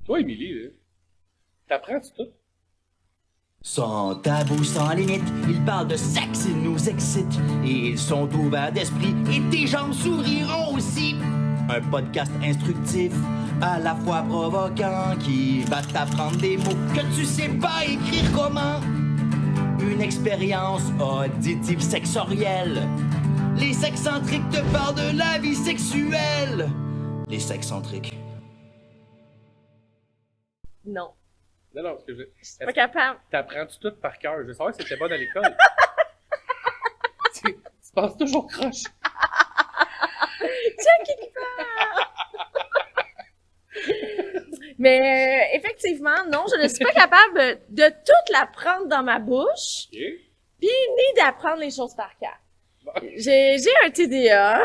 Toi, Émilie, là, t'apprends-tu tout? Sans tabou, sans limite, ils parlent de sexe, ils nous excitent. Et ils sont ouverts d'esprit, et tes jambes souriront aussi. Un podcast instructif, à la fois provoquant, qui va t'apprendre des mots que tu sais pas écrire comment. Une expérience auditive sexorielle. Les sexcentriques te parlent de la vie sexuelle. Les sexcentriques. Non. Non, parce que Je suis pas capable. T'apprends-tu tout par cœur? Je veux savoir si t'étais bonne à l'école. tu passes toujours croche. Tiens, quelque part! Mais effectivement, non, je ne suis pas capable de tout l'apprendre dans ma bouche, OK. ni d'apprendre les choses par cœur. Bon. J'ai un TDA.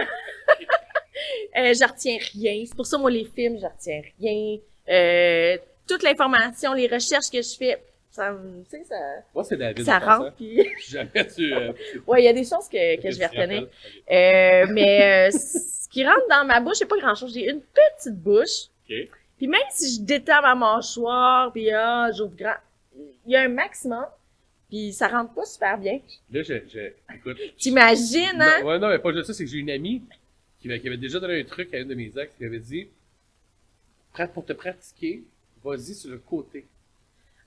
Je retiens rien. C'est pour ça, moi, les films, je retiens rien. Toute l'information, les recherches que je fais, ça, tu sais, Moi, c'est David. ça rentre. Puis... Jamais tu... ouais, il y a des choses que je vais retenir. Mais ce qui rentre dans ma bouche, c'est pas grand-chose. J'ai une petite bouche. OK. Puis même si je détends ma mâchoire, puis j'ouvre grand, il y a un maximum. Puis ça rentre pas super bien. Là, écoute... T'imagines, hein? Non, ouais, non, mais pas juste ça, c'est que j'ai une amie qui avait déjà donné un truc à une de mes ex, qui avait dit, pour te pratiquer, vas-y sur le côté.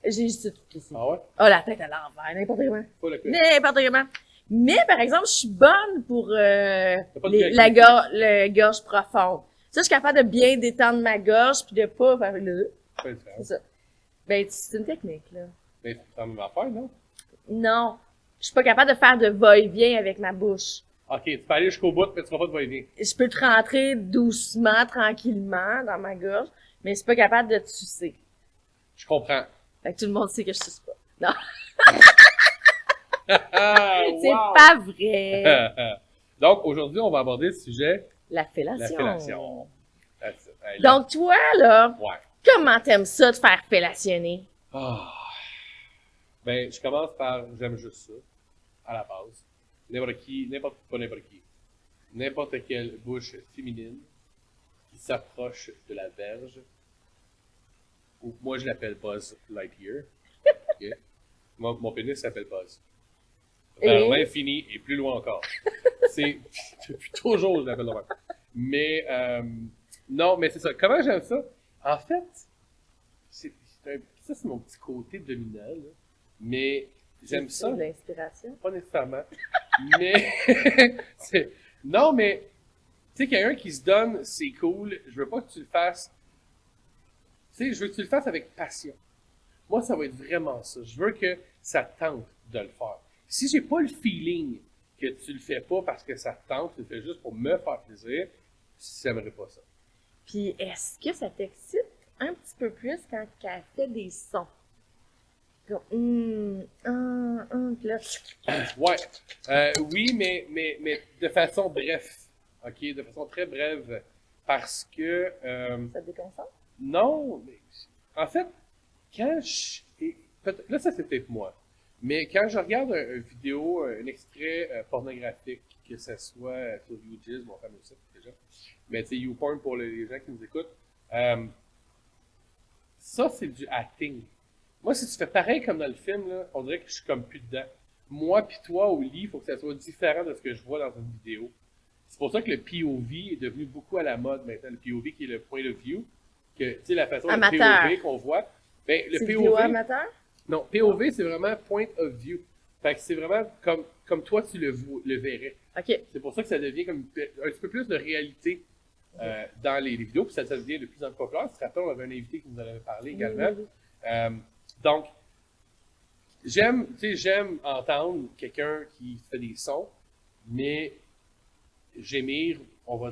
J'ai juste tout ici. Ah ouais? Oh, la tête à l'envers, n'importe comment. Pas le côté. N'importe comment. Mais, par exemple, je suis bonne pour pas de la gorge profonde. Ça, je suis capable de bien détendre ma gorge puis de pas faire le... Pas différent. C'est ça. Ben, c'est une technique, là. Mais c'est la même affaire, non? Non. Je suis pas capable de faire de va-et-vient avec ma bouche. OK, tu peux aller jusqu'au bout, mais tu vas pas te va-et-vient. Je peux te rentrer doucement, tranquillement dans ma gorge, mais je suis pas capable de te sucer. Je comprends. Fait que tout le monde sait que je suce pas. Non, Ah, c'est wow! pas vrai. Donc, aujourd'hui, on va aborder le sujet, La la fellation. fellation. That's it. Hey, Donc, toi, là, ouais. comment t'aimes ça de faire fellationner? Ah. Ben, je commence par, j'aime juste ça, à la base. N'importe quelle bouche féminine qui s'approche de la verge, ou moi je l'appelle Buzz Lightyear. Okay? Mon pénis s'appelle Buzz. Vers Et? l'infini et plus loin encore. C'est depuis toujours je l'appelle de même. Mais non, mais c'est ça. Comment j'aime ça? En fait, ça c'est mon petit côté dominant, là. Mais j'aime ça. C'est de l'inspiration. Pas nécessairement. Mais non, mais tu sais, quelqu'un qui se donne, c'est cool. Je veux pas que tu le fasses. Tu sais, je veux que tu le fasses avec passion. Moi, ça va être vraiment ça. Je veux que ça te tente de le faire. Si j'ai pas le feeling que tu le fais pas parce que ça te tente, tu le fais juste pour me faire plaisir, j'aimerais pas ça. Puis, est-ce que ça t'excite un petit peu plus quand elle fait des sons? Comme, puis là... Ouais. Oui, mais de façon bref. OK? De façon très brève. Parce que... Ça te déconcentre? non, mais en fait, quand là, ça c'est peut-être moi. Mais quand je regarde une vidéo, un extrait pornographique, que ce soit sur YouJizz, mon fameux site déjà, mais tu sais, YouPorn pour les gens qui nous écoutent, ça c'est du acting. Moi, si tu fais pareil comme dans le film, là, on dirait que je suis comme plus dedans. Moi pis toi au lit, il faut que ça soit différent de ce que je vois dans une vidéo. C'est pour ça que le POV est devenu beaucoup à la mode maintenant. Le POV qui est le point of view, que tu sais la façon Amateur. de POV qu'on voit. Ben le C'est vidéo POV, amateur? non, POV c'est vraiment point of view. Fait que c'est vraiment comme toi tu le verrais. OK. C'est pour ça que ça devient comme un petit peu plus de réalité dans les vidéos, puis ça devient de plus en plus populaire. Tu te rappelles, on avait un invité qui nous en avait parlé également. Oui. Donc, j'aime entendre quelqu'un qui fait des sons, mais gémir, on va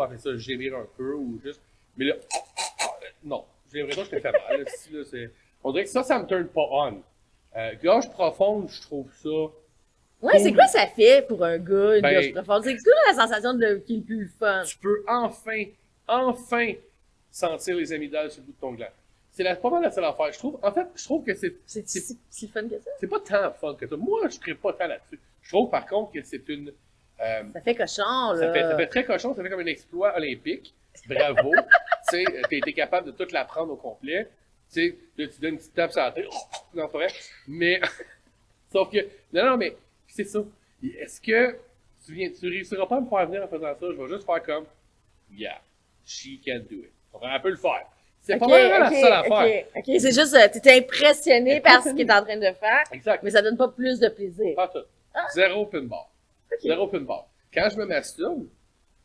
appeler ça gémir un peu, ou juste, mais là, non, j'ai l'impression que je te fais mal. On dirait que ça me turn pas on. Gorge profonde, je trouve ça. Ouais, c'est quoi ça fait pour un gars, une Ben, gorge profonde? C'est quoi la sensation qui est le plus fun? Tu peux enfin sentir les amygdales sur le bout de ton gland. C'est pas mal la seule affaire. Je trouve que C'est si fun que ça? c'est pas tant fun que ça. Moi, je serais pas tant là-dessus. Je trouve par contre que c'est une. Ça fait cochon, là. Ça fait très cochon, ça fait comme un exploit olympique. Bravo. tu sais, t'es capable de tout la prendre au complet. Tu sais, là, tu donnes une petite tape sur la tête. Non, c'est vrai. Mais, sauf que, non, mais, c'est ça. Est-ce que tu réussiras pas à me faire venir en faisant ça? Je vais juste faire comme, yeah, she can do it. Elle peut le faire. C'est pas vraiment la seule affaire. Ok, c'est juste, t'étais impressionné par ce qu'il est en train de faire, Exact. mais ça donne pas plus de plaisir. Pas tout. Zéro pinball. Zéro pinball. Quand je me masturbe,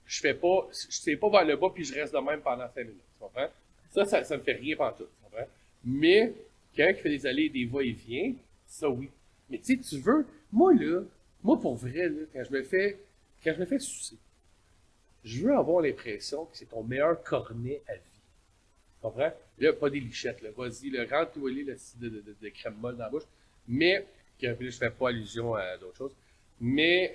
je sais pas vers le bas puis je reste de même pendant 5 minutes. Tu comprends? Ça me fait rien pantoute. Tu comprends? Mais, quelqu'un qui fait des allées et des va-et-vient, ça oui. Mais tu sais, tu veux, moi pour vrai, là, quand je me fais sucer, je veux avoir l'impression que c'est ton meilleur cornet à vie. Tu comprends? Là, pas des lichettes, là. Vas-y, rentre-toi de crème molle dans la bouche. Mais, puis là, je fais pas allusion à d'autres choses. Mais,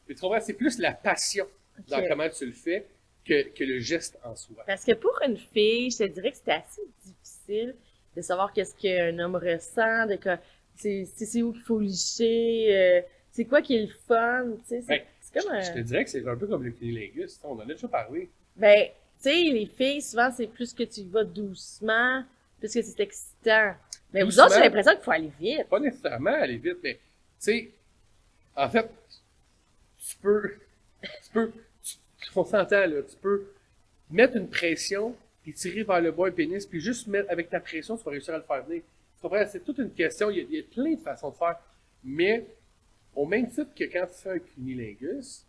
tu comprends? C'est plus la passion dans comment tu le fais que le geste en soi. Parce que pour une fille, je te dirais que c'était assez difficile de savoir qu'est-ce qu'un homme ressent, c'est où qu'il faut licher, c'est quoi qui est le fun, tu sais. C'est comme Je te dirais que c'est un peu comme le cunilingus. On en a déjà parlé. Ben, tu sais, les filles, souvent, c'est plus que tu y vas doucement, plus que c'est excitant. Mais vous autres, j'ai l'impression qu'il faut aller vite. Pas nécessairement aller vite, mais, tu sais, en fait, on s'entend, là, tu peux mettre une pression, puis tirer vers le bas un pénis, puis juste mettre, avec ta pression, tu vas réussir à le faire venir. Tu comprends? C'est toute une question, il y a plein de façons de faire. Mais, au même titre que quand tu fais un cunilingus,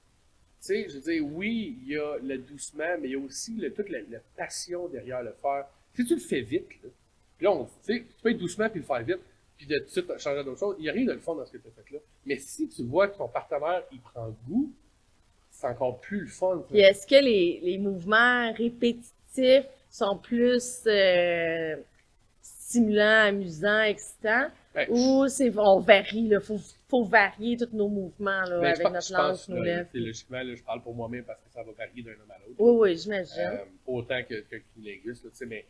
tu sais, je veux dire, oui, il y a le doucement, mais il y a aussi toute la passion derrière le faire. Si tu le fais vite, là, tu sais, tu peux être doucement puis le faire vite, puis de tout de suite changer d'autre chose, il n'y a rien de le fun dans ce que tu as fait là. Mais si tu vois que ton partenaire, il prend goût, c'est encore plus le fun. Puis est-ce que les mouvements répétitifs sont plus stimulants, amusants, excitants? Ou on varie, là, faut varier tous nos mouvements là, avec notre langue, nos lèvres. Logiquement, là, je parle pour moi-même parce que ça va varier d'un homme à l'autre. Oui, j'imagine. Autant que cunilingus, tu sais, mais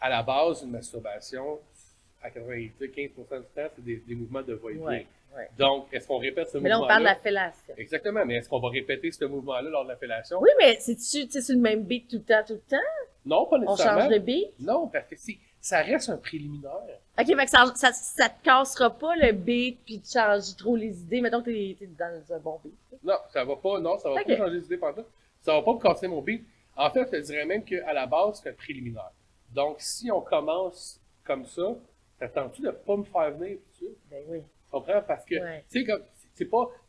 à la base, une masturbation, à 15% du temps, c'est des mouvements de va-et-vient. Ouais. Donc, est-ce qu'on répète ce mouvement-là? Mais là, on parle de la fellation. Exactement, mais est-ce qu'on va répéter ce mouvement-là lors de la fellation? Oui, mais c'est-tu sur le même beat tout le temps? Non, pas nécessairement. On change de beat? Non, parce que ça reste un préliminaire. OK, fait que ça te cassera pas le beat puis tu changes trop les idées. Mettons que t'es dans un bon beat. Non, ça va pas changer les idées pendant tout. Ça va pas me casser mon beat. En fait, je te dirais même qu'à la base, c'est un préliminaire. Donc, si on commence comme ça, t'attends-tu de pas me faire venir tout de suite? Ben oui. Tu comprends? Parce que, tu sais, comme,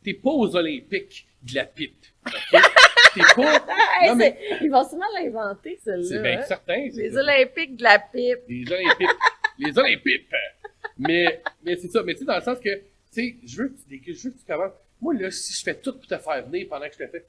t'es pas aux Olympiques de la pipe. Okay? T'es pas. Non, mais. Ils vont sûrement l'inventer, celle-là. C'est bien certain. Les Olympiques de la pipe. Les Olympiques. Les Olympiques. Mais c'est ça. Mais tu sais, dans le sens que, tu sais, je veux que tu commences. Moi, là, si je fais tout pour te faire venir pendant que je te fais,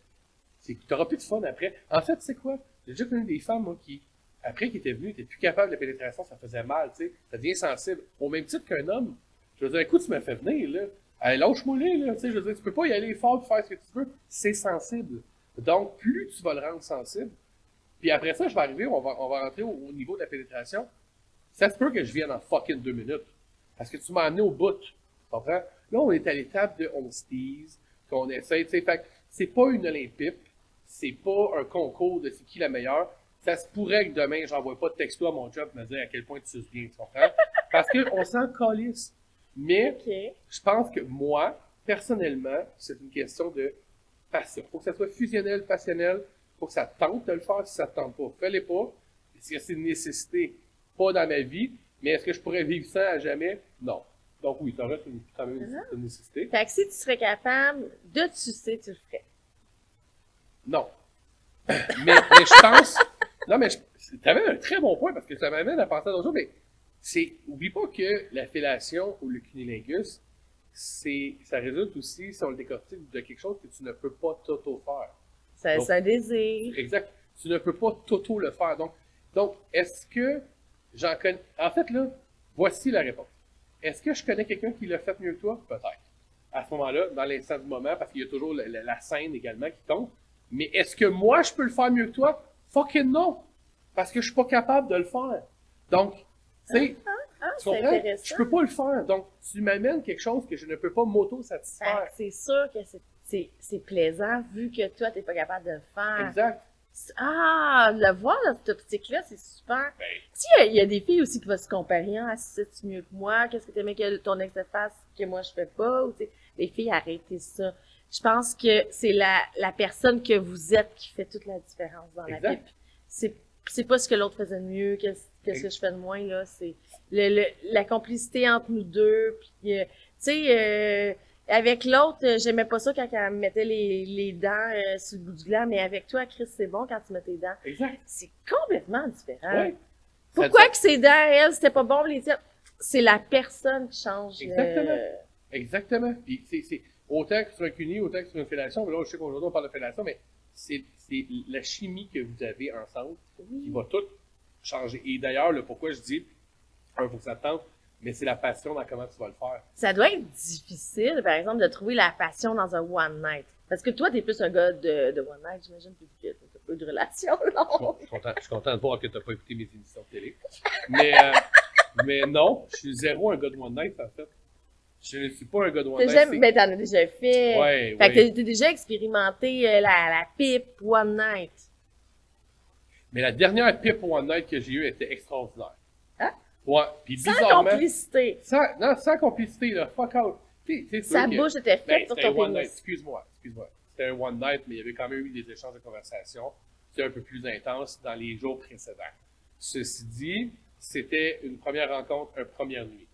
c'est que t'auras plus de fun après. En fait, tu sais quoi? J'ai déjà connu des femmes, moi, qui, après qu'ils étaient venues, étaient plus capables de pénétration, ça faisait mal, tu sais. Ça devient sensible. Au même titre qu'un homme. Je veux dire, écoute, tu m'as fait venir, là. Hey, lâche-moi là, tu sais, je veux dire, tu peux pas y aller fort et faire ce que tu veux. C'est sensible. Donc, plus tu vas le rendre sensible, puis après ça, je vais arriver, on va rentrer au niveau de la pénétration. Ça se peut que je vienne en fucking 2 minutes. Parce que tu m'as amené au bout. Tu comprends? Là, on est à l'étape de on se tease, qu'on essaie, tu sais, fait que c'est pas une Olympique, c'est pas un concours de c'est qui la meilleure. Ça se pourrait que demain, j'envoie pas de texto à mon job me dire à quel point tu suces bien, tu comprends? Parce qu'on s'en calisse. Mais, je pense que moi, personnellement, c'est une question de passion. Faut que ça soit fusionnel, passionnel. Faut que ça tente de le faire. Si ça te tente pas, fais-les pas. Est-ce que c'est une nécessité? Pas dans ma vie. Mais est-ce que je pourrais vivre sans à jamais? Non. Donc oui, ça reste quand même une nécessité. Fait que si tu serais capable de te sucer, tu le ferais. Non. mais je pense... Non, mais t'avais un très bon point parce que ça m'amène à penser à d'autres choses, mais oublie pas que la fellation ou le cunilingus, ça résulte aussi, si on le décortique, de quelque chose que tu ne peux pas t'auto-faire. C'est un désir. Exact. Tu ne peux pas t'auto le faire. Donc, est-ce que j'en connais... En fait, là, voici la réponse. Est-ce que je connais quelqu'un qui l'a fait mieux que toi? Peut-être. À ce moment-là, dans l'instant du moment, parce qu'il y a toujours la scène également qui compte. Mais est-ce que moi, je peux le faire mieux que toi? Fucking non! Parce que je suis pas capable de le faire. Donc, tu sais, tu comprends? Je peux pas le faire. Donc, tu m'amènes quelque chose que je ne peux pas m'auto-satisfaire. C'est sûr que c'est plaisant vu que toi, t'es pas capable de le faire. Exact. Ah, de le voir dans cette optique-là, c'est super. Ben, Tu sais, il y a des filles aussi qui vont se comparer, ah, si c'est mieux que moi, qu'est-ce que t'aimais que ton ex fasse que moi je fais pas, ou tu sais, les filles, arrêtez ça. Je pense que c'est la personne que vous êtes qui fait toute la différence dans la Exact. vie. C'est pas ce que l'autre faisait de mieux, qu'est-ce que je fais de moins, là, c'est la complicité entre nous deux, puis tu sais, avec l'autre, j'aimais pas ça quand elle me mettait les dents sur le bout du gland, mais avec toi, Chris, c'est bon quand tu mets tes dents. exact. C'est complètement différent. Ouais. Pourquoi que ses dents, elle, c'était pas bon, les tiennes? C'est la personne qui change. Exactement. Exactement. Puis c'est autant que sur un cuni, autant que sur une fellation, mais là, je sais qu'aujourd'hui, on parle de fellation, mais c'est la chimie que vous avez ensemble qui va tout changer. Et d'ailleurs, là, pourquoi je dis, il faut que ça te tente, mais c'est la passion dans comment tu vas le faire. Ça doit être difficile, par exemple, de trouver la passion dans un one night. Parce que toi, t'es plus un gars de one night, j'imagine, plus que t'as pas eu de relation, non? Je suis content de voir que tu n'as pas écouté mes émissions de télé. Mais non, je suis zéro un gars de one night, en fait. Je ne suis pas un gars de one night. Ben, t'en as déjà fait. Ouais, Fait que ouais. t'as déjà expérimenté la pipe one night. Mais la dernière pipe one night que j'ai eue était extraordinaire. Hein? Ouais, puis Sans bizarrement... complicité. Sans complicité, là, fuck out. Sa bouche était faite sur c'était un ton one night, pénis. excuse-moi. C'était un one night, mais il y avait quand même eu des échanges de conversation. C'était un peu plus intense dans les jours précédents. Ceci dit, c'était une première rencontre, une première nuit.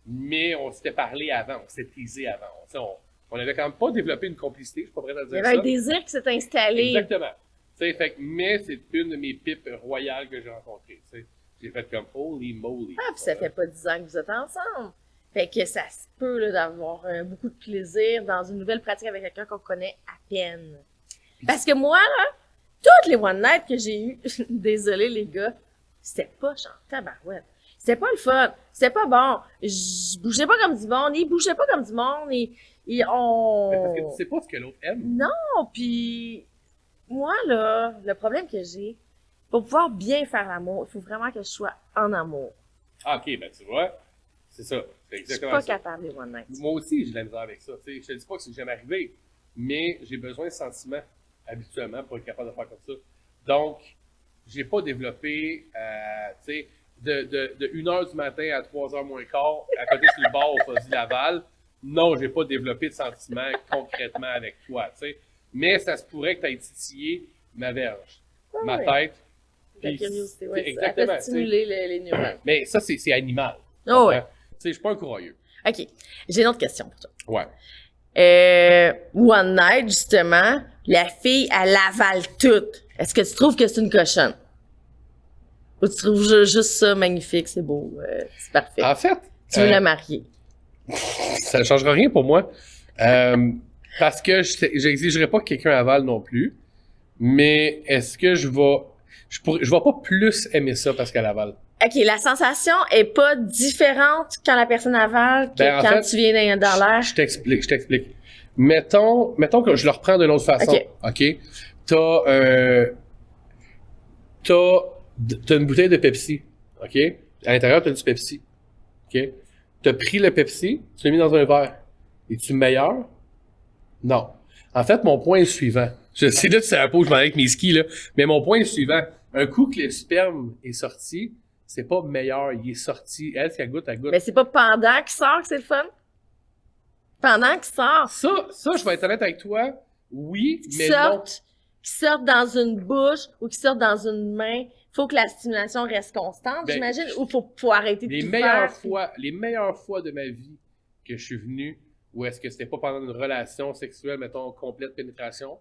Mais on s'était parlé avant, on s'était teasé avant. On avait quand même pas développé une complicité, je suis pas prêt à Il y dire avait ça. un désir qui s'est installé. Exactement. Mais c'est une de mes pipes royales que j'ai rencontrées. T'sais. J'ai fait comme holy moly. Ah, puis ça fait pas 10 ans que vous êtes ensemble. Fait que ça se peut là, d'avoir beaucoup de plaisir dans une nouvelle pratique avec quelqu'un qu'on connaît à peine. Parce que moi, là, toutes les one night que j'ai eues, désolé les gars, c'était pas tabarouette. C'était pas le fun. C'était pas bon. Je bougeais pas comme du monde. Il bougeait pas comme du monde. Et on... Mais parce que tu sais pas ce que l'autre aime. Non, puis moi, là, le problème que j'ai, pour pouvoir bien faire l'amour, il faut vraiment que je sois en amour. Ah, ok, ben tu vois, c'est ça. C'est Je suis exactement pas ça. capable des one night. Moi aussi, j'ai de la misère avec ça. T'sais, je te dis pas que c'est jamais arrivé, mais j'ai besoin de sentiments habituellement pour être capable de faire comme ça. Donc, j'ai pas développé, tu sais, de 1h du matin à 3h moins quart, à côté sur le bord au Fuzzy Laval. Non, j'ai pas développé de sentiments concrètement avec toi, tu sais. Mais ça se pourrait que tu aies titillé ma verge, Ouais, ma ouais. tête. La puis curiosité, c'est ouais. Ça exactement, fait stimuler les neurones. Mais ça, c'est animal. Oh, ouais. Tu sais, je suis pas un courageux. OK. J'ai une autre question pour toi. Ouais. One night, justement, la fille, elle avale tout. Est-ce que tu trouves que c'est une cochonne? Ou tu trouves juste ça magnifique, c'est beau, c'est parfait. En fait, Tu veux la marier? ça ne changera rien pour moi. Parce que j'exigerais pas que quelqu'un avale non plus. Mais est-ce que je vais pas plus aimer ça parce qu'elle avale? OK, la sensation est pas différente quand la personne avale que Ben, en quand fait, tu viens dans l'air. Je t'explique. Mettons que je le reprends d'une autre façon. OK? T'as une bouteille de Pepsi. OK? À l'intérieur, t'as du Pepsi. OK? T'as pris le Pepsi, tu l'as mis dans un verre. Es-tu meilleur? Non. En fait, mon point est le suivant. Je sais là, c'est un peu où je m'en vais avec mes skis, là. Mais mon point est le suivant. Un coup que le sperme est sorti, c'est pas meilleur. Il est sorti. Elle, si elle goûte, elle goûte. Mais c'est pas pendant qu'il sort que c'est le fun? Pendant qu'il sort, Ça, je vais être honnête avec toi. Oui, qu'il mais non. sorte dans une bouche ou qu'il sorte dans une main, faut que la stimulation reste constante, Ben, j'imagine, ou faut arrêter de Les tout meilleures faire. les meilleures fois de ma vie que je suis venu, où est-ce que c'était pas pendant une relation sexuelle, mettons, complète pénétration,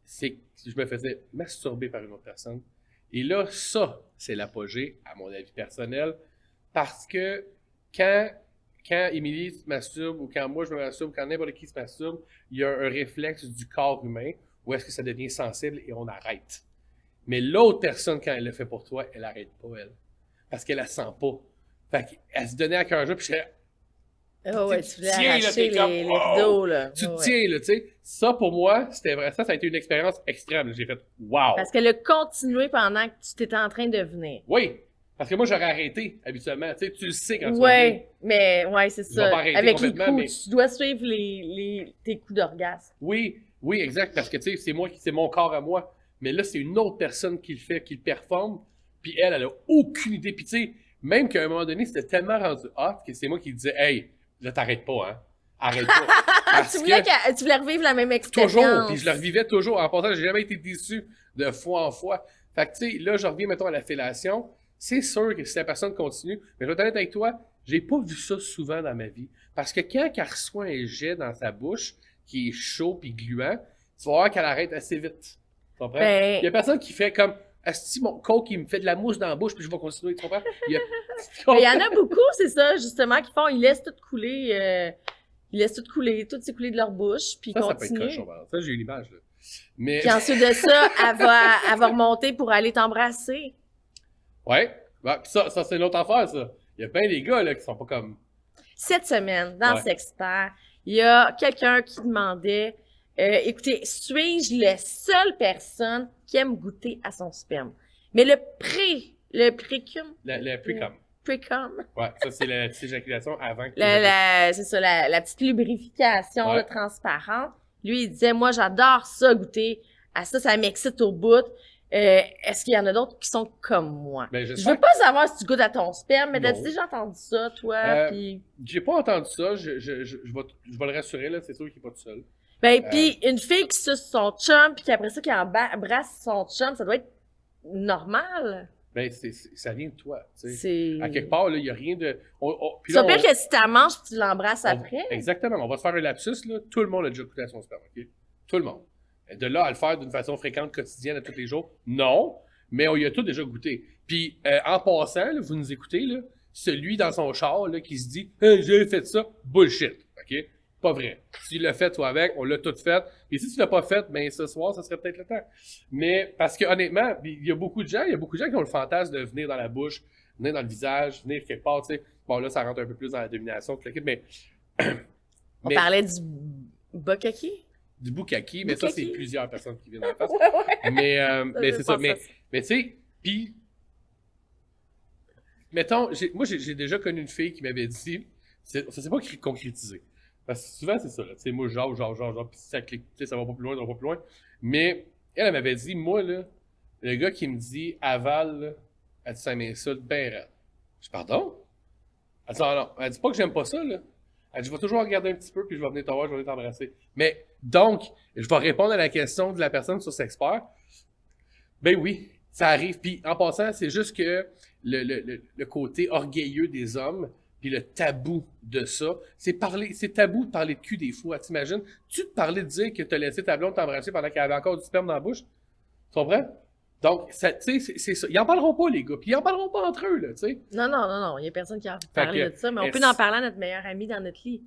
c'est que je me faisais masturber par une autre personne. Et là, ça, c'est l'apogée, à mon avis personnel, parce que quand Émilie se masturbe, ou quand moi je me masturbe, ou quand n'importe qui se masturbe, il y a un réflexe du corps humain où est-ce que ça devient sensible et on arrête. Mais l'autre personne, quand elle le fait pour toi, elle arrête pas, elle. Parce qu'elle la sent pas. Fait qu'elle se donnait à cœur joie, puis je disais, Oh ouais, tu tu voulais tiens, là, arracher t'es comme, les wow! rideaux, là. tu Ouais, te ouais. tiens, là, tu sais. Ça, pour moi, c'était vrai. Ça a été une expérience extrême. J'ai fait, wow! Parce qu'elle a continué pendant que tu t'étais en train de venir. Oui! Parce que moi, j'aurais arrêté, habituellement. Tu sais, tu le sais quand tu vas venir. Ouais, mais ouais, c'est Tu vas ça. pas arrêter Avec les complètement, coups, mais- tu dois suivre tes coups d'orgasme. Oui, exact. Parce que, tu sais, c'est mon corps à moi. Mais là, c'est une autre personne qui le fait, qui le performe, puis elle a aucune idée. Puis tu sais, même qu'à un moment donné, c'était tellement rendu hot que c'est moi qui disais « Hey, là, t'arrêtes pas, hein? Arrête pas. » Tu voulais revivre la même expérience. Toujours, puis je le revivais toujours. En passant, j'ai jamais été déçu de fois en fois. Fait que tu sais, là, je reviens, mettons, à la fellation. C'est sûr que si la personne continue, mais je vais être honnête avec toi, j'ai pas vu ça souvent dans ma vie. Parce que quand elle reçoit un jet dans sa bouche, qui est chaud puis gluant, tu vas voir qu'elle arrête assez vite. Tu comprends? Ben... Il y a personne qui fait comme Asti, mon coke, il me fait de la mousse dans la bouche, puis je vais continuer. Tu comprends? Il y en a beaucoup, c'est ça, justement, qui font, ils laissent tout couler. Ils laissent tout s'écouler de leur bouche, puis ils continuent. Ça peut être cochon. Ça, j'ai une image, là. Mais... Puis ensuite de ça, elle va remonter pour aller t'embrasser. Ouais. Bah, ça c'est une autre affaire, ça. Il y a plein des gars, là, qui sont pas comme... Cette semaine, dans Sexpert, il y a quelqu'un qui demandait écoutez, suis-je la seule personne qui aime goûter à son sperme? Mais le précum. Le précum. Précum. Ouais, ça, c'est la petite éjaculation avant que... C'est ça, la petite lubrification transparente. Lui, il disait, moi, j'adore ça, goûter à ça, ça m'excite au bout. Est-ce qu'il y en a d'autres qui sont comme moi? Ben, je veux pas savoir si tu goûtes à ton sperme, mais t'as-tu déjà entendu ça, toi? J'ai pas entendu ça. Je vais le rassurer, là. C'est sûr qu'il est pas tout seul. Ben, puis une fille qui suce son chum, puis qu'après ça, qui embrasse son chum, ça doit être normal. Ben, ça vient de toi, tu sais. C'est... À quelque part, là, il y a rien de... C'est pire que si t'en manges puis tu l'embrasses après. Exactement. On va se faire un lapsus, là. Tout le monde a déjà goûté à son sperme, OK? Tout le monde. De là à le faire d'une façon fréquente, quotidienne, à tous les jours, non. Mais on y a tous déjà goûté. Puis, en passant, là, vous nous écoutez, là, celui dans son char, là, qui se dit « Hey, j'ai fait ça », bullshit, OK? Pas vrai. Si tu l'as fait, toi avec, on l'a tout fait. Et si tu l'as pas fait, ben ce soir, ça serait peut-être le temps. Mais, parce que honnêtement, il y a beaucoup de gens qui ont le fantasme de venir dans la bouche, venir dans le visage, venir quelque part, tu sais. Bon, là, ça rentre un peu plus dans la domination, mais... On parlait du bukkake? Du bukkake, mais ça, c'est plusieurs personnes qui viennent en face. Ouais. Mais c'est ça. Mais tu sais, puis... Mettons, moi, j'ai déjà connu une fille qui m'avait dit... Ça s'est pas concrétisé. Parce que souvent, c'est ça, là. Tu sais, moi, genre, puis ça clique, tu sais, ça va pas plus loin, ça va pas plus loin. Mais elle m'avait dit, moi, là, le gars qui me dit aval, là, elle dit, ça m'insulte ben raide. Je dis, pardon? Elle dit, non. Elle dit pas que j'aime pas ça, là. Elle dit, je vais toujours regarder un petit peu, puis je vais venir te voir, je vais venir t'embrasser. Mais, donc, je vais répondre à la question de la personne sur Sexpert. Ben oui, ça arrive. Puis, en passant, c'est juste que le côté orgueilleux des hommes, puis le tabou de ça, c'est tabou de parler de cul des fois. T'imagines? Tu te parlais de dire que t'as laissé ta blonde t'embrasser pendant qu'elle avait encore du sperme dans la bouche? Tu comprends? Donc, tu sais, c'est ça. Ils en parleront pas, les gars. Puis ils en parleront pas entre eux, là, tu sais. Non. Il y a personne qui a envie de parler de ça, mais on peut en parler à notre meilleur ami dans notre lit.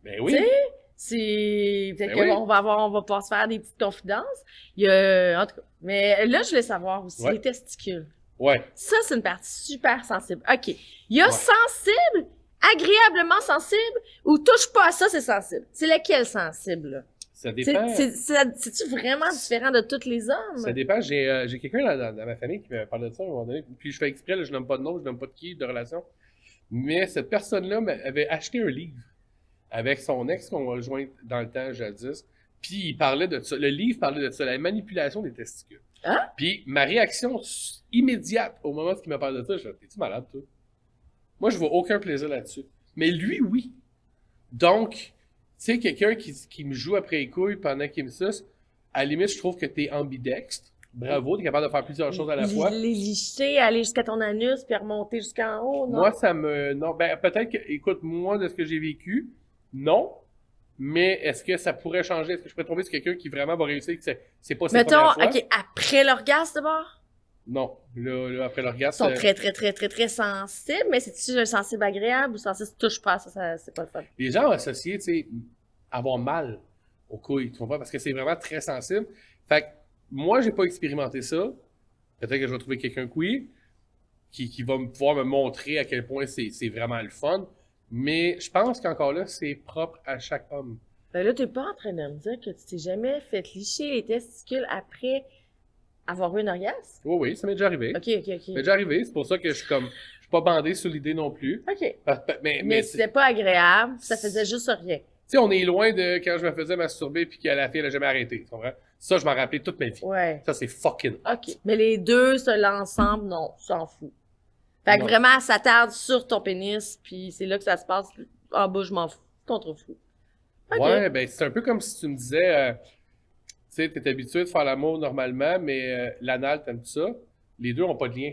Ben oui. Tu sais, c'est... Peut-être qu'on va pouvoir se faire des petites confidences. Il y a... En tout cas. Mais là, je voulais savoir aussi, les testicules. Ouais. Ça, c'est une partie super sensible. OK. Il y a sensible, agréablement sensible, ou touche pas à ça, c'est sensible. C'est lequel sensible, là? Ça dépend. C'est-tu vraiment différent de tous les hommes? Ça dépend. J'ai quelqu'un dans ma famille qui me parle de ça à un moment donné. Puis je fais exprès, là, je nomme pas de nom, je nomme pas de qui, de relation. Mais cette personne-là avait acheté un livre avec son ex-conjoint dans le temps, jadis. Puis il parlait de ça. Le livre parlait de ça, la manipulation des testicules. Hein? Puis ma réaction immédiate au moment où il m'a parlé de ça, je dis, t'es-tu malade, toi? Moi, je vois aucun plaisir là-dessus. Mais lui, oui. Donc, tu sais, quelqu'un qui me joue après les couilles pendant qu'il me suce, à la limite, je trouve que t'es ambidextre. Bravo, t'es capable de faire plusieurs choses à la fois. Les licher, aller jusqu'à ton anus, puis remonter jusqu'en haut, non? Moi, non, ben peut-être que, écoute, moi, de ce que j'ai vécu, non. Mais est-ce que ça pourrait changer? Est-ce que je pourrais tomber sur quelqu'un qui vraiment va réussir, que c'est pas sa première fois? OK, après l'orgasme d'abord? Non. Là, après l'orgasme... Ils sont très sensibles, mais c'est-tu sensible agréable ou sensible touche pas? Ça c'est pas le fun. Les gens ont associé, tu sais, avoir mal aux couilles, tu comprends? Parce que c'est vraiment très sensible. Fait que moi, j'ai pas expérimenté ça. Peut-être que je vais trouver quelqu'un qui va pouvoir me montrer à quel point c'est vraiment le fun. Mais je pense qu'encore là, c'est propre à chaque homme. Ben là, t'es pas en train de me dire que tu t'es jamais fait licher les testicules après avoir eu un orgasme? Oui, ça m'est déjà arrivé. OK. Ça m'est déjà arrivé, c'est pour ça que je suis pas bandé sur l'idée non plus. OK. Mais c'était pas agréable, ça faisait juste rien. Tu sais, on est loin de quand je me faisais masturber puis que la fille, elle a jamais arrêté, tu comprends? Ça, je m'en rappelais toute ma vie. Ouais. Ça, c'est fucking hot. OK. Mais les deux, l'ensemble, non, s'en fout. Fait que Non. vraiment, ça tarde sur ton pénis, puis c'est là que ça se passe. En bas, je m'en fous. Contre fou. OK. Ouais, ben c'est un peu comme si tu me disais, tu sais, t'es habitué de faire l'amour normalement, mais l'anal, t'aimes ça? Les deux ont pas de lien.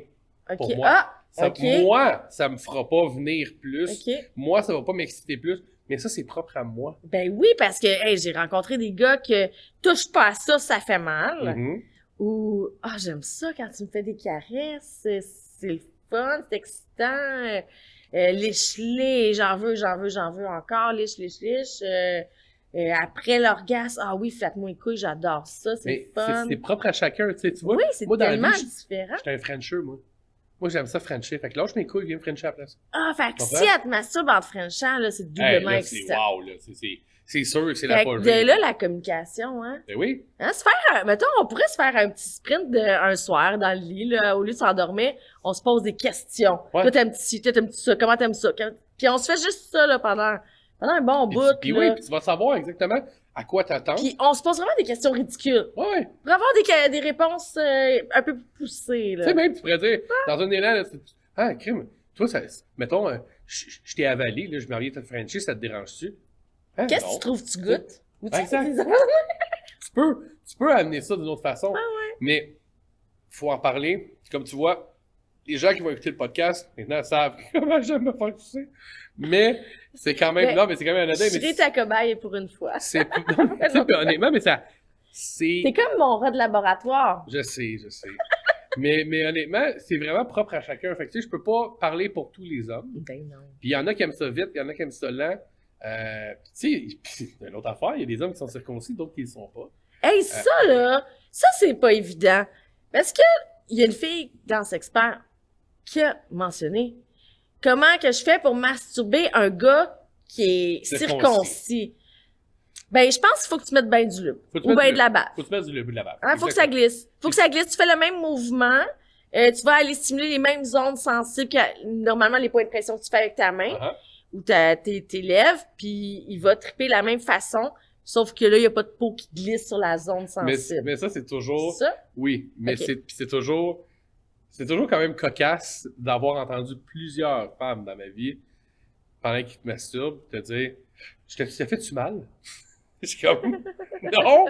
OK. Pour moi. Ah! Ça, OK. Moi, ça me fera pas venir plus. OK. Moi, ça va pas m'exciter plus. Mais ça, c'est propre à moi. Ben oui, parce que hey, j'ai rencontré des gars que touche pas à ça, ça fait mal. Mhm. Ou j'aime ça quand tu me fais des caresses, c'est le fun, c'est excitant. Liche-les, j'en veux encore, liche. Après l'orgasme, oui, flatte-moi les couilles, j'adore ça, c'est Mais le fun. c'est propre à chacun, tu vois. Oui, c'est moi, dans la tellement vie, différent. j'étais un Frencher, moi. Moi, j'aime ça Frencher. Fait que lâche mes couilles, viens me Frencher à la place. Fait que Comprends? si elle te masturbe en te frenchant, là, c'est Hey, doublement là, c'est excitant. wow, là. C'est sûr que c'est la Fait que folie. de là, la communication, hein. Ben oui. Mettons, on pourrait se faire un petit sprint un soir dans le lit, là, au lieu de s'endormir, on se pose des questions. Ouais. Toi, t'aimes-tu ci, toi, t'aimes-tu ça, comment t'aimes ça? Puis on se fait juste ça, là, pendant un bon Puis, bout, puis là. oui, puis tu vas savoir exactement à quoi t'attends. Puis on se pose vraiment des questions ridicules. Ouais. Pour avoir des réponses un peu plus poussées, Tu là. sais, même, tu pourrais dire, dans un élan, là, crime, toi, ça, mettons, je t'ai avalé, là, je m'en viens te Frencher, ça te dérange-tu? Hein, Qu'est-ce que non. tu trouves que tu goûtes? Ou tu sais, Exact. des affaires- Tu peux amener ça d'une autre façon, mais faut en parler. Comme tu vois, les gens qui vont écouter le podcast, maintenant, savent comment j'aime me faire sucer. Mais c'est quand même, Mais non, mais c'est quand même anodin, Je serai mais ta cobaye pour une fois. c'est, non, tu sais, puis honnêtement, mais ça, c'est, T'es comme mon rat de laboratoire. je sais. mais honnêtement, c'est vraiment propre à chacun. Fait que, tu sais, je peux pas parler pour tous les hommes. Ben non. Puis il y en a qui aiment ça vite, il y en a qui aiment ça lent. Tu sais, puis, une autre affaire, il y a des hommes qui sont circoncis, d'autres qui ne le sont pas. Hey, ça, là, ça, c'est pas évident. Parce que il y a une fille dans Sexpert qui a mentionné comment que je fais pour masturber un gars qui est circoncis. Ben, je pense qu'il faut que tu mettes bien du lube. Faut que tu Ou mettes bien du de la bave. Faut que tu mettes du lube de la bave. Faut que ça glisse. Faut que ça glisse. Tu fais le même mouvement. Tu vas aller stimuler les mêmes zones sensibles que normalement les points de pression que tu fais avec ta main ou tes lèvres, puis il va triper de la même façon, sauf que là, il n'y a pas de peau qui glisse sur la zone sensible. Mais ça, c'est toujours... C'est ça? Oui, mais Ok. c'est toujours quand même cocasse d'avoir entendu plusieurs femmes dans ma vie, pendant qu'ils te masturbent, te dire « Ça fait-tu mal? » Je suis comme « Non! »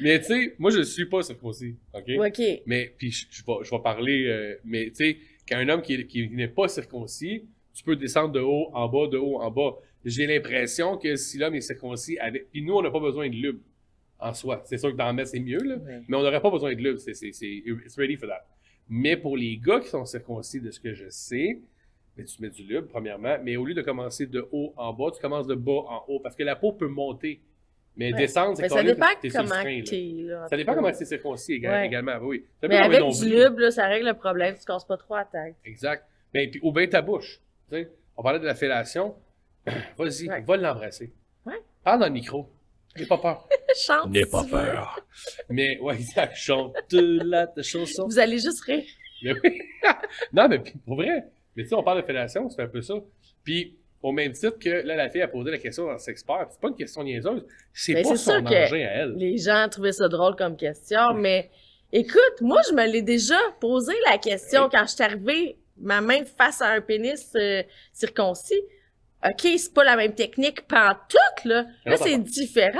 Mais tu sais, moi, je suis pas circoncis, OK? OK. Mais puis je vais parler, mais tu sais, quand un homme qui n'est pas circoncis, tu peux descendre de haut en bas, de haut en bas. J'ai l'impression que si l'homme est circoncis, puis nous, on n'a pas besoin de lube en soi. C'est sûr que d'en mettre, c'est mieux, là, Ouais. mais on n'aurait pas besoin de lube. It's ready for that. Mais pour les gars qui sont circoncis, de ce que je sais, ben, tu mets du lube, premièrement, mais au lieu de commencer de haut en bas, tu commences de bas en haut, parce que la peau peut monter. Mais Ouais. descendre, c'est Mais que ça ton lube, dépend t'es sur le comment frein, là. t'es, là. en Ça tout dépend cas. comment c'est circoncis Ouais. également, oui. C'est un peu Mais comme un avec nombril. du lube, là, ça règle le problème. Tu casses pas trop la tête. Exact. Ben, puis, ou bien ta bouche. Tu sais, on parlait de la fellation. Vas-y, Ouais. va l'embrasser. Ouais. Parle dans le micro. N'aie pas peur. Chante. si tu veux. Mais, ouais, exact. Chante la chanson. Vous allez juste rire. Mais oui. Non, mais puis, pour vrai. Mais tu sais, on parle de fellation, c'est un peu ça. Puis, au même titre que là, la fille a posé la question dans Sexpert, c'est pas une question niaiseuse. C'est Ben, pas c'est son sûr que engin à elle. Les gens trouvaient ça drôle comme question, mais écoute, moi, je me l'ai déjà posé la question Oui. quand je suis arrivée, ma main face à un pénis circoncis. OK, c'est pas la même technique pantoute, là. Là, c'est différent.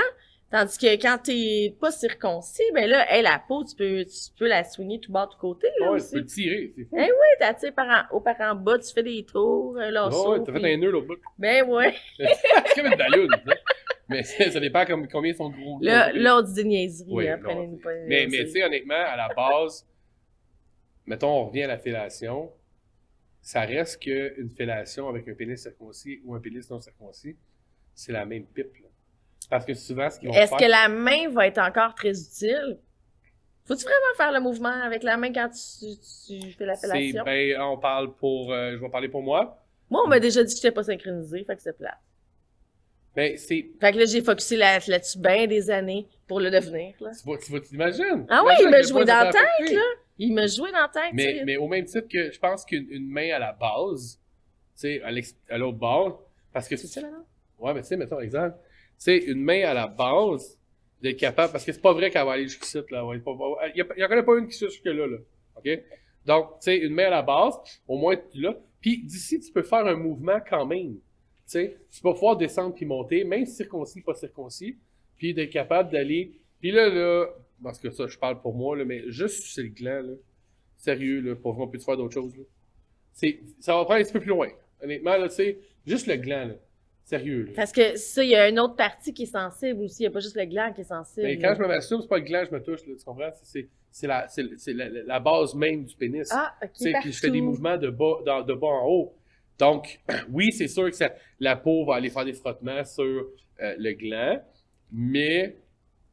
Tandis que quand t'es pas circoncis, ben là, hey, la peau, tu peux la soigner tout bas, tout côté, là, Ouais, tu aussi. peux le tirer. C'est fou. Eh oui, t'attires haut par en bas, tu fais des tours, là, Ouais, t'as fait un nœud l'autre bout. Ben ouais. C'est comme une balloune. Tu sais. Mais ça dépend combien sont gros. Là, on dit des niaiseries, Oui, hein, non. prenez-nous pas des Mais niaiseries. tu sais, honnêtement, à la base, mettons, on revient à la fellation, ça reste qu'une fellation avec un pénis circoncis ou un pénis non circoncis, c'est la même pipe. Là. Parce que souvent, ce qu'ils vont Est-ce faire... que la main va être encore très utile? Faut-tu vraiment faire le mouvement avec la main quand tu fais la fellation? Ben, on parle pour... je vais parler pour moi. Moi, on m'a déjà dit que j'étais pas synchronisée, fait que c'est plate. Ben, c'est... Fait que là, j'ai focusé là-dessus bien des années pour le devenir, là. Tu t'imagines? Ah oui, Imagine il m'a à quel joué point dans ça la t'a tête, affecté. là. Il m'a joué dans la tête, tu sais. Mais au même titre que je pense qu'une main à la base, tu sais, à l'autre bord, parce que... C'est ça, là, non? Ouais, mais tu sais, mettons, exemple, tu sais, une main à la base, D'être capable, parce que c'est pas vrai qu'elle va aller jusqu'ici, là. Il y en connaît pas une qui suit jusque-là, là. OK? Donc, tu sais, une main à la base, au moins, tu l'as. Puis d'ici, tu peux faire un mouvement quand même. Tu sais, tu vas pouvoir descendre puis monter, même circoncis, pas circoncis, puis d'être capable d'aller. Puis là, parce que ça, je parle pour moi, là, mais juste sur le gland, là, sérieux, là, pour vraiment, peux-tu faire d'autres choses, là? Ça va prendre un petit peu plus loin. Honnêtement, là, tu sais, juste le gland, là. Sérieux, là. Parce que ça, il y a une autre partie qui est sensible aussi. Il n'y a pas juste le gland qui est sensible. Mais quand je me masturbe, c'est pas le gland que je me touche, là, tu comprends? C'est la base même du pénis. Ah, ok, Tu sais, partout. puis je fais des mouvements de bas en haut. Donc, oui, c'est sûr que la peau va aller faire des frottements sur le gland, mais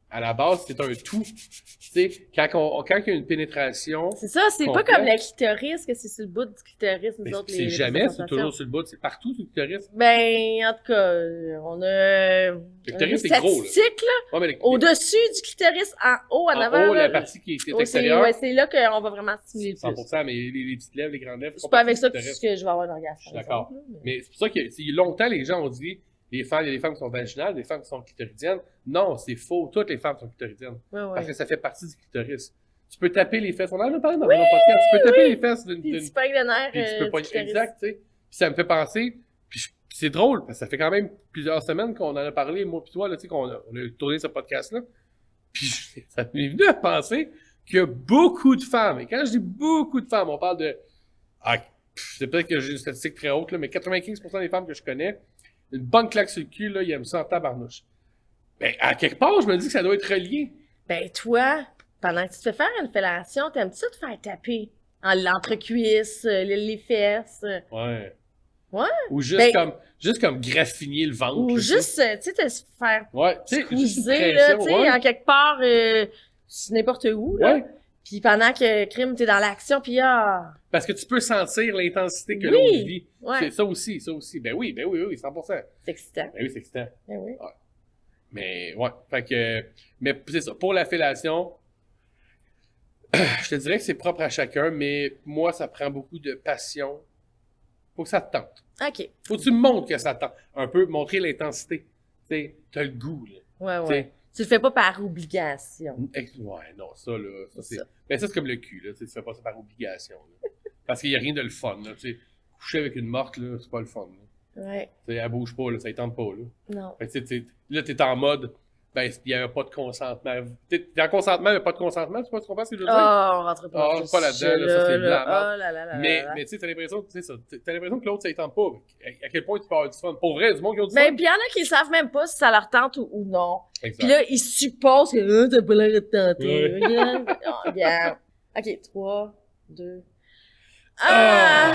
à la base, c'est un tout. Tu sais, quand il y a une pénétration... C'est ça, c'est pas complète, comme le clitoris, que c'est sur le bout du clitoris, nous mais autres, c'est jamais, c'est toujours sur le bout, c'est partout sur le clitoris. Ben, en tout cas, on a... Le clitoris, c'est des gros, là. statistiques, là. Ouais, mais Au-dessus du clitoris, en haut, en avant. haut, là, la partie qui est ouais, extérieure, c'est là qu'on va vraiment stimuler le plus. 100%, mais les petites lèvres, les grandes lèvres... C'est pas avec ça clitoris. que je vais avoir l'orgasme. Je suis d'accord. par exemple, là, Mais c'est pour ça que longtemps, les gens ont dit, il y a des femmes qui sont vaginales, des femmes qui sont clitoridiennes. Non, c'est faux. Toutes les femmes sont clitoridiennes. Ouais, ouais. Parce que ça fait partie du clitoris. Tu peux taper les fesses. On en a parlé dans mon podcast. Tu peux taper les fesses Puis tu pognes le nerf puis tu peux du pas... clitoris. Exact, tu sais. Puis ça me fait penser... Puis c'est drôle, parce que ça fait quand même plusieurs semaines qu'on en a parlé, moi pis toi, là, tu sais, on a tourné ce podcast-là. Puis ça m'est venu à penser qu'il y a beaucoup de femmes. Et quand je dis beaucoup de femmes, on parle de... c'est peut-être que j'ai une statistique très haute, là, mais 95% des femmes que je connais, une bonne claque sur le cul, là, ils aiment ça en tabarnouche. Ben, à quelque part, je me dis que ça doit être relié. Ben, toi, pendant que tu te fais faire une fellation, t'aimes-tu ça te faire taper? En l'entrecuisse, les fesses. Ouais. Ouais? Ou juste, Ben- juste comme graffiner le ventre. Ou là, juste, tu sais, te faire ouais, tu sais, juste une squeezer, là, pression, tu sais, ouais. en quelque part, n'importe où, là. Ouais. Puis pendant que, crime, t'es dans l'action, puis Parce que tu peux sentir l'intensité que Oui. l'autre vit. Ouais. C'est ça aussi. Ben oui, 100%. c'est excitant. Ben oui, c'est excitant. Ben oui. Mais, ouais. Fait que, mais c'est ça. Pour la fellation, je te dirais que c'est propre à chacun, mais moi, ça prend beaucoup de passion. Faut que ça te tente. OK. Faut que tu me montres que ça te tente. Un peu montrer l'intensité. Tu sais, t'as le goût, là. Ouais, T'sais. ouais. Tu le fais pas par obligation. Ouais, non, ça, là, ça, c'est... Ça. Ben, ça, c'est comme le cul, là. Tu fais pas ça par obligation, là. Parce qu'il y a rien de le fun, là. Tu sais, coucher avec une morte, là, c'est pas le fun, là. Ouais. Tu sais, elle bouge pas, là, ça ne tente pas, là. Non. Fait que, tu sais, là, t'es en mode, ben, il y a pas de consentement. T'es en consentement, mais pas de consentement, tu comprends ce que je veux Oh, dire? on rentre pas Ah, dans ce pas là-dedans, là, ça, c'est de la merde. Oh là là là Mais là. tu sais, t'as l'impression que l'autre, ça ne tente pas. À quel point tu peux avoir du fun? Pour vrai, du monde qui a du Ben, fun? puis il y en a qui savent même pas si ça leur tente ou non. Exact. Puis là, ils supposent que t'as pas l'air de te tenter. Ouais. Regarde. Oh, regarde. OK, 3, 2... Ah!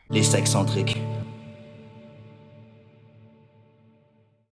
Les sexcentriques.